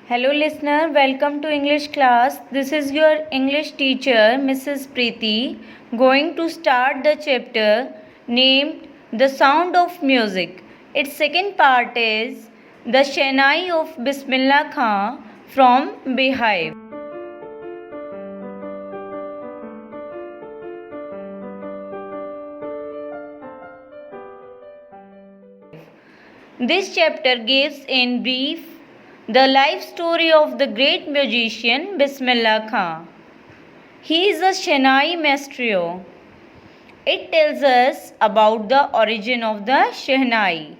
Hello listener, welcome to English class. This is your English teacher Mrs. Preeti going to start the chapter named The Sound of Music. Its second part is The Shehnai of Bismillah Khan from Beehive. This chapter gives in brief the life story of the great musician Bismillah Khan. He is a Shehnai maestro. It tells us about the origin of the Shehnai.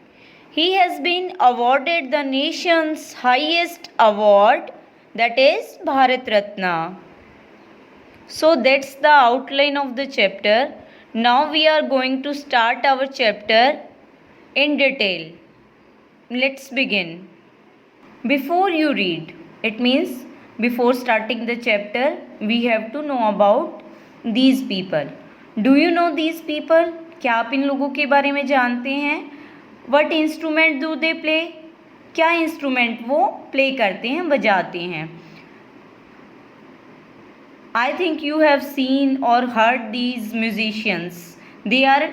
He has been awarded the nation's highest award, that is Bharat Ratna. So that's the outline of the chapter. Now we are going to start our chapter in detail. Let's begin. Before you read, it means before starting the chapter, we have to know about these people. Do you know these people? क्या आप इन लोगों के बारे में जानते हैं? What instrument do they play? क्या instrument वो प्ले करते हैं, बजाते हैं? I think you have seen or heard these musicians. They are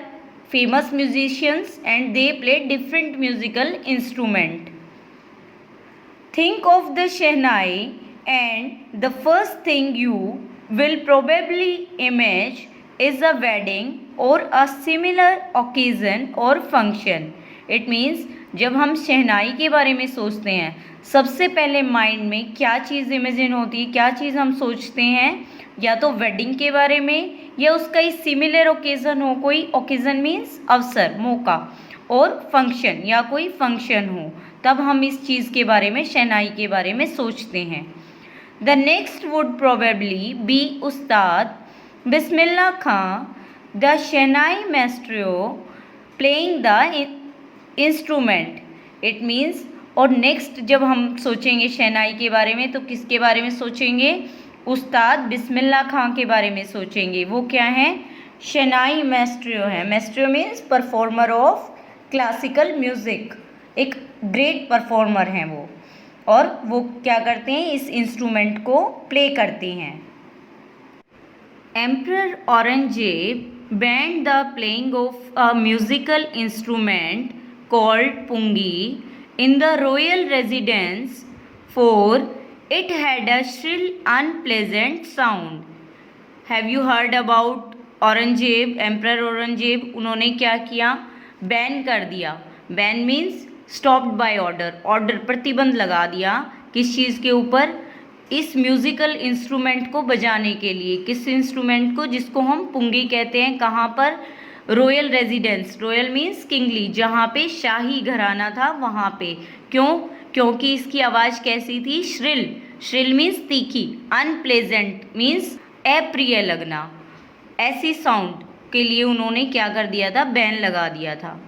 famous musicians and they play different musical instrument. Think of the Shehnai and the first thing you will probably image is a wedding or a similar occasion or function. It means जब हम शहनाई के बारे में सोचते हैं सबसे पहले mind में क्या चीज़ इमेजिन होती है, क्या चीज़ हम सोचते हैं, या तो वेडिंग के बारे में या उसका ही सिमिलर ओकेज़न हो, कोई ओकेज़न मीन्स अवसर, मौका, और फंक्शन या कोई फंक्शन हो, तब हम इस चीज़ के बारे में, शहनाई के बारे में सोचते हैं. The next would probably be Ustad Bismillah Khan, the shehnai maestro playing the instrument. It means, और नेक्स्ट जब हम सोचेंगे शहनाई के बारे में तो किसके बारे में सोचेंगे? उस्ताद बिस्मिल्लाह खां के बारे में सोचेंगे. वो क्या हैं? शहनाई मास्ट्रो हैं. Maestro means performer of classical music. एक ग्रेट परफॉर्मर हैं वो, और वो क्या करते हैं? इस इंस्ट्रूमेंट को प्ले करते हैं. Emperor Aurangzeb banned the playing of a musical instrument called pungi in the royal residence for it had a shrill unpleasant sound. Have you heard about Aurangzeb? Emperor Aurangzeb, उन्होंने क्या किया? बैन कर दिया. Ban means stopped by order. Order, प्रतिबंध लगा दिया. किस चीज़ के ऊपर? इस म्यूज़िकल इंस्ट्रूमेंट को बजाने के लिए. किस इंस्ट्रूमेंट को? जिसको हम पुंगी कहते हैं. कहाँ पर? Royal residence. Royal means kingly, जहाँ पे शाही घराना था वहाँ पे. क्यों? क्योंकि इसकी आवाज़ कैसी थी? श्रिल. श्रिल मीन्स तीखी. अनप्लेजेंट मीन्स अप्रिय लगना. ऐसी साउंड के लिए उन्होंने क्या कर दिया था? बैन लगा दिया था.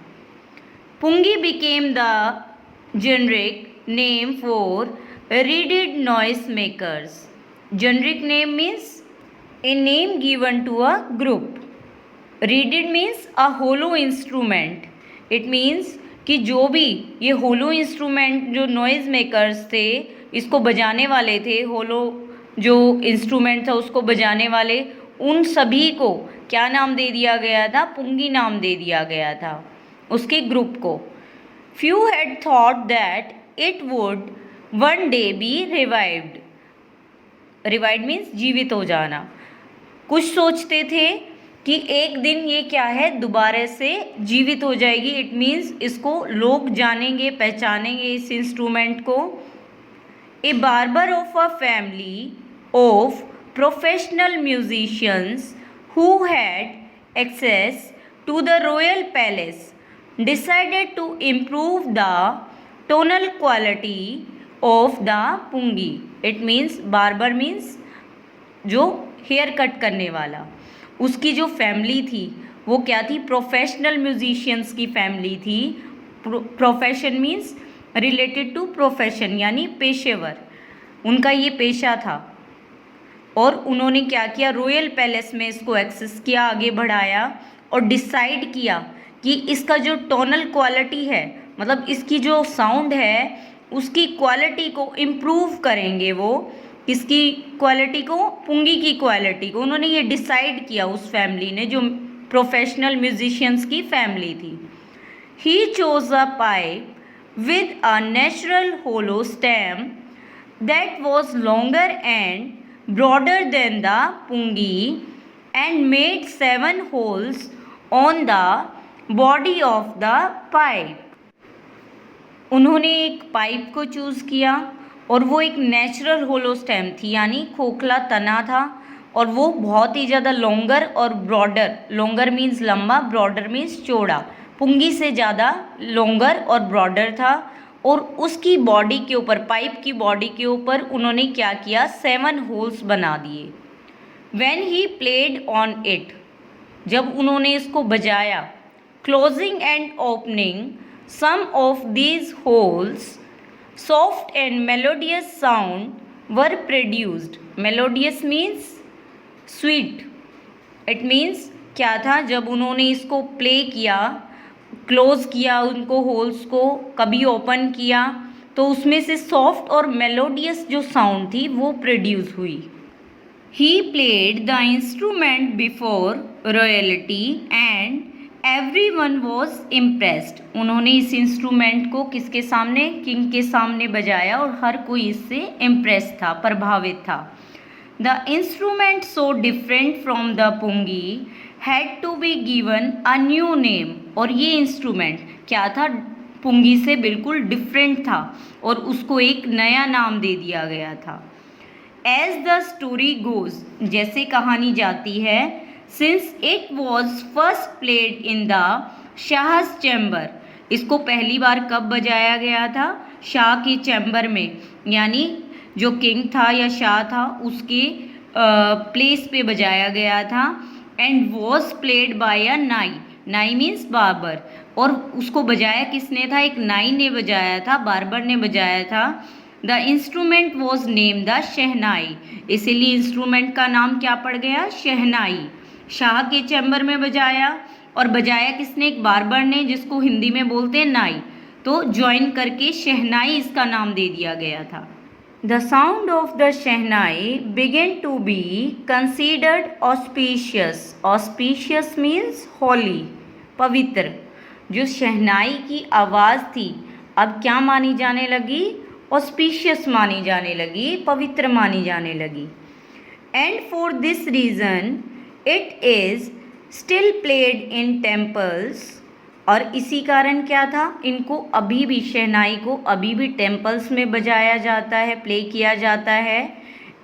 Pungi became the generic name for reeded noise makers. Generic name means a name given to a group. Reeded means a hollow instrument. It means कि जो भी ये hollow instrument, जो noise makers थे, इसको बजाने वाले थे, hollow जो instrument था उसको बजाने वाले, उन सभी को क्या नाम दे दिया गया था? पुंगी नाम दे दिया गया था उसके ग्रुप को. Few had thought that it would one day be revived. Revived means जीवित हो जाना. कुछ सोचते थे कि एक दिन ये क्या है? दोबारा से जीवित हो जाएगी. इट मीन्स इसको लोग जानेंगे, पहचानेंगे इस इंस्ट्रूमेंट को. A barber of a family of professional musicians who had access to the royal palace decided to improve the tonal quality of the pungi. It means, barber means जो हेयर कट करने वाला. उसकी जो फैमिली थी वो क्या थी? प्रोफेशनल म्यूजिशियंस की फैमिली थी. Profession means related to profession, यानी पेशेवर. उनका ये पेशा था. और उन्होंने क्या किया? रॉयल पैलेस में इसको एक्सेस किया, आगे बढ़ाया और डिसाइड किया कि इसका जो टोनल क्वालिटी है, मतलब इसकी जो साउंड है उसकी क्वालिटी को इम्प्रूव करेंगे। वो किसकी क्वालिटी को? पुंगी की क्वालिटी को। उन्होंने ये डिसाइड किया उस फैमिली ने, जो प्रोफेशनल म्यूजिशियंस की फैमिली थी। He chose a pipe with a natural hollow stem that was longer and broader than the pungi and made 7 holes on the body of the pipe. उन्होंने एक pipe को choose किया और वो एक natural होलो stem थी, यानी खोखला तना था, और वो बहुत ही ज़्यादा लॉन्गर और ब्रॉडर, लॉन्गर मीन्स लंबा, ब्रॉडर मीन्स चौड़ा, पुंगी से ज़्यादा लॉन्गर और ब्रॉडर था। और उसकी बॉडी के ऊपर, पाइप की बॉडी के ऊपर उन्होंने क्या किया? 7 होल्स बना दिए। When he played on it, जब उन्होंने इसको बजाया, closing and opening some of these holes, soft and melodious sound were produced. Melodious means sweet. It means क्या था? जब उन्होंने इसको प्ले किया, क्लोज किया उनको होल्स को, कभी ओपन किया, तो उसमें से सॉफ्ट और मेलोडियस जो साउंड थी वो प्रोड्यूस हुई। He played the instrument before royalty and everyone was impressed. उन्होंने इस इंस्ट्रूमेंट को किसके सामने? किंग के सामने बजाया और हर कोई इससे इम्प्रेस था, प्रभावित था। The instrument so different from the pungi had to be given a new name. और ये इंस्ट्रूमेंट क्या था? पुंगी से बिल्कुल डिफरेंट था और उसको एक नया नाम दे दिया गया था। एज द स्टोरी गोज, जैसे कहानी जाती है, since it was first played in the शाह's चैम्बर, इसको पहली बार कब बजाया गया था? शाह के चैम्बर में, यानी जो किंग था या शाह था उसके प्लेस पे बजाया गया था। एंड वॉज प्लेड बाय अ नाई, नाई मीन्स बार्बर, और उसको बजाया किसने था? एक नाई ने बजाया था, बार्बर ने बजाया था। The instrument was name the shehnai, इसीलिए इंस्ट्रूमेंट का नाम क्या पड़ गया? शहनाई। शाह के चैम्बर में बजाया, और बजाया किसने? एक बार्बर ने, जिसको हिंदी में बोलते हैं नाई, तो ज्वाइन करके शहनाई इसका नाम दे दिया गया था। The sound of the shehnai began to be considered auspicious. Auspicious means holy, पवित्र। जो शहनाई की आवाज़ थी अब क्या मानी जाने लगी? auspicious मानी जाने लगी, पवित्र मानी जाने लगी। And for this reason it is still played in temples. और इसी कारण क्या था? इनको अभी भी, शहनाई को अभी भी टेम्पल्स में बजाया जाता है, प्ले किया जाता है।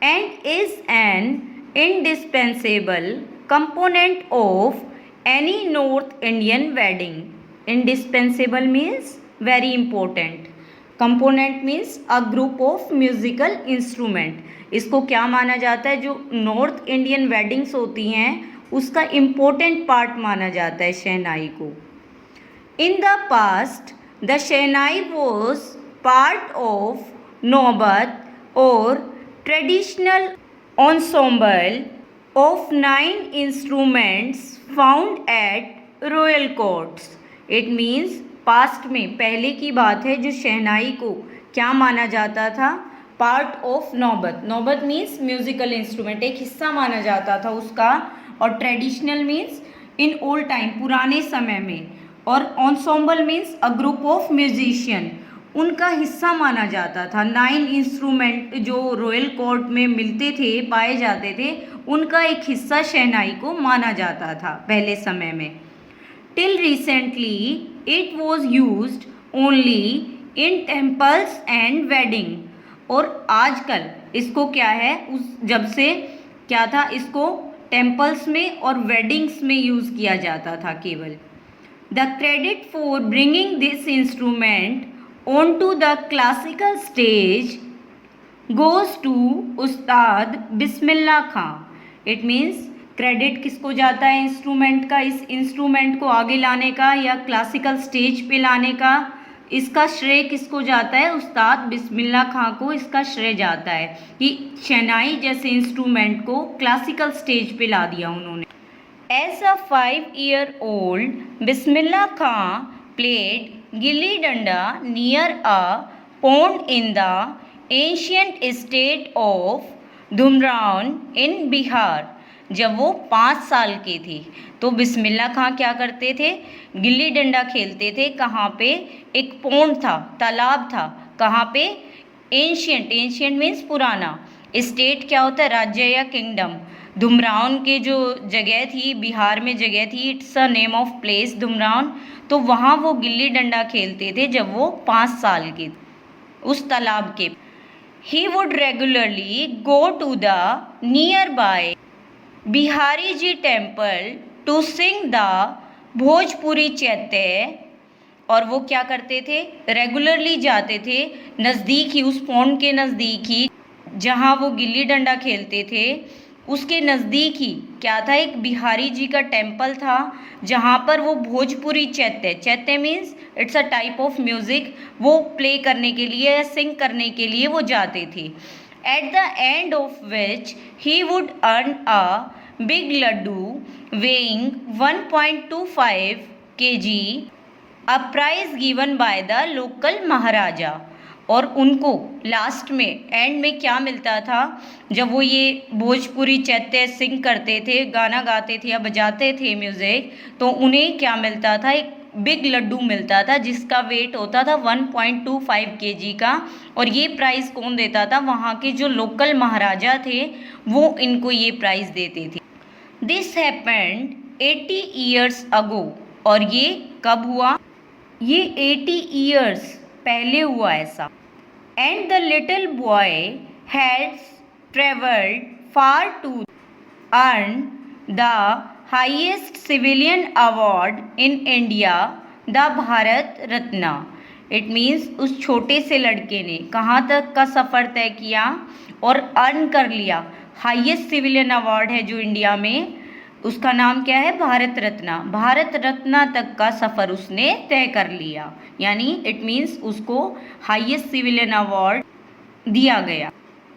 And is an indispensable component of any north Indian wedding. Indispensable means very important, component means a group of musical instrument. इसको क्या माना जाता है? जो नॉर्थ इंडियन वेडिंग्स होती हैं उसका इम्पोर्टेंट पार्ट माना जाता है शहनाई को। In the past, the shehnai was part of Naubat or traditional ensemble of 9 instruments found at royal courts. It means past में, पहले की बात है, जो शहनाई को क्या माना जाता था? पार्ट ऑफ नौबत। नौबत मीन्स म्यूजिकल इंस्ट्रूमेंट, एक हिस्सा माना जाता था उसका। और traditional means in old time, पुराने समय में। और ensemble means a group of musician, उनका हिस्सा माना जाता था। 9 इंस्ट्रूमेंट जो रॉयल कोर्ट में मिलते थे, पाए जाते थे, उनका एक हिस्सा शहनाई को माना जाता था पहले समय में। Till recently it was used only in temples and wedding. और आजकल इसको क्या है, उस जब से क्या था, इसको टेम्पल्स में और वेडिंग्स में यूज़ किया जाता था केवल। The credit for bringing this instrument onto the classical stage goes to Ustad Bismillah Khan. It means credit किसको जाता है इंस्ट्रूमेंट का? इस इंस्ट्रूमेंट को आगे लाने का या क्लासिकल स्टेज पे लाने का, इसका श्रेय किसको जाता है? उस्ताद बिस्मिल्लाह खां को इसका श्रेय जाता है कि शहनाई जैसे इंस्ट्रूमेंट को क्लासिकल स्टेज पे ला दिया उन्होंने। As a 5-year-old, Bismillah Khan played gilli danda near a pond in the ancient state of धुमरान इन बिहार। जब वो 5 साल के थे तो बिस्मिल्लाह खां क्या करते थे, गिल्ली डंडा खेलते थे। कहाँ पे, एक पोंड था, तालाब था, कहाँ पे, एंशियंट, एंशियंट मीन्स पुराना, स्टेट क्या होता है, राज्य या किंगडम। धुमरान के जो जगह थी, बिहार में जगह थी, it's a name of place Dumraon. तो वहाँ वो गिल्ली डंडा खेलते थे जब वो 5 साल के, उस तालाब के। He would regularly go to the nearby Bihari Ji temple to sing the Bhojpuri चैत्य। और वो क्या करते थे, रेगुलरली जाते थे नज़दीक ही, उस पौंड के नज़दीक ही जहाँ वो गिल्ली डंडा खेलते थे, उसके नज़दीक ही क्या था, एक बिहारी जी का टेम्पल था जहाँ पर वो भोजपुरी चैत्य, चैत्य means it's a type of music, वो प्ले करने के लिए या सिंग करने के लिए वो जाते थे। At the end of which he would earn a big laddoo weighing 1.25 kg, a prize given by the local maharaja. और उनको लास्ट में, एंड में क्या मिलता था, जब वो ये भोजपुरी चैत्य सिंग करते थे, गाना गाते थे या बजाते थे म्यूज़िक, तो उन्हें क्या मिलता था, एक बिग लड्डू मिलता था जिसका वेट होता था 1.25 kg का। और ये प्राइज़ कौन देता था, वहाँ के जो लोकल महाराजा थे वो इनको ये प्राइज़ देते थे। This happened 80 years ago। और ये कब हुआ, ये 80 years पहले हुआ ऐसा। And the little boy has travelled far to earn the highest civilian award in India, the Bharat Ratna. It means उस छोटे से लड़के ने कहाँ तक का सफ़र तय किया और अर्न कर लिया, हाईएस्ट सिविलियन अवार्ड है जो इंडिया में, उसका नाम क्या है, भारत रत्ना। भारत रत्ना तक का सफ़र उसने तय कर लिया, यानी इट मीन्स उसको हाईएस्ट सिविलियन अवार्ड दिया गया।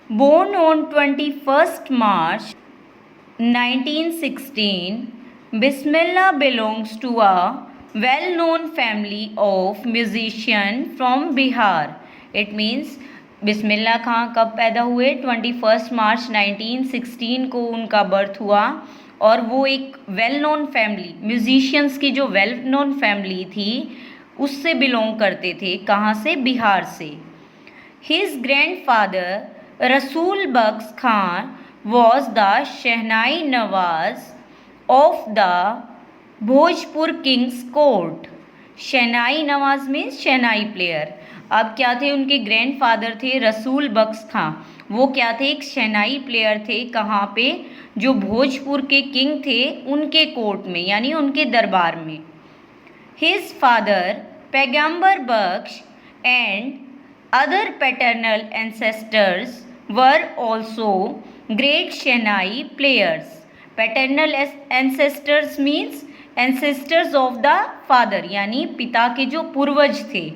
Born on 21 March 1916, Bismillah belongs to a well known family of musician from Bihar. It means Bismillah Khan कब पैदा हुए, 21 March 1916 को उनका बर्थ हुआ। और वो एक वेल नोन फैमिली, म्यूजिशियंस की जो वेल नोन फैमिली थी उससे बिलोंग करते थे। कहाँ से, बिहार से। His grandfather Rasool Bakhsh Khan was the shehnai nawaz of the Bhojpur kings court. Shehnai nawaz means shehnai player. अब क्या थे, उनके ग्रैंडफादर थे रसूल बख्श खां, वो क्या थे, एक शहनाई प्लेयर थे। कहाँ पे, जो भोजपुर के किंग थे उनके कोर्ट में, यानी उनके दरबार में। His father Paigambar Bakhsh and other paternal ancestors were also great shehnai players. Paternal ancestors means ancestors of the father, यानी पिता के जो पूर्वज थे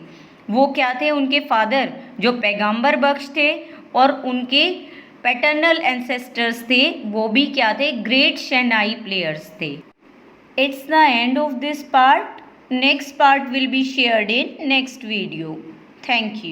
वो क्या थे, उनके फादर जो पैगंबर बख्श थे, और उनके पैटर्नल एंसेस्टर्स थे वो भी क्या थे, ग्रेट शहनाई प्लेयर्स थे। It's the end of this part. Next part will be shared in next video. Thank you.